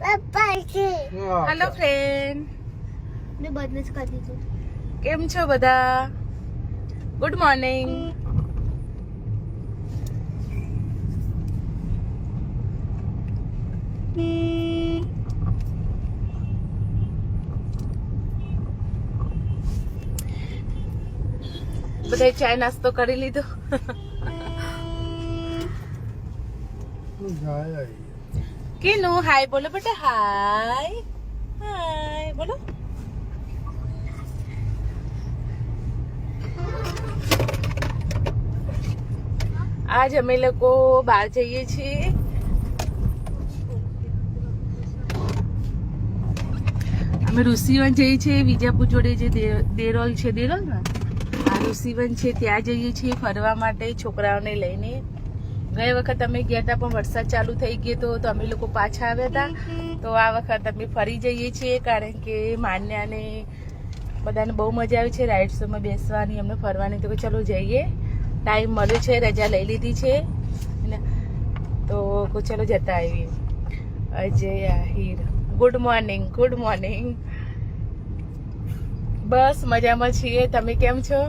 Hello friend, મેં બદલે જ કરી દીધું. કેમ છો બધા? Good morning. બધા ચાય નાસ્તો કરી લીધો? કેનું હાય બોલો બેટા, હાય હાય બોલો. આજ અમે લોકો બહાર જઈએ છીએ. અમે ઋષિવન જઈએ છીએ. વિજાપુર જોડે જે દેરોલ છે, દેરોલ ને આ ઋષિવન છે, ત્યાં જઈએ છીએ ફરવા માટે છોકરાઓને લઈને. ગઈ વખત અમે ગયા હતા પણ વરસાદ ચાલુ થઈ ગયો તો અમે લોકો પાછા આવ્યા હતા. તો આ વખત અમે ફરી જઈએ છીએ કારણ કે માન્યાને બધાને બહુ મજા આવી છે રાઇડ્સોમાં બેસવાની, અમને ફરવાની. તો ચલો જઈએ, ટાઈમ મળ્યો છે, રજા લઈ લીધી છે તો ચલો જતા આવીએ. Ajay Ahir, good morning. Good morning. બસ મજામાં છીએ. તમે કેમ છો?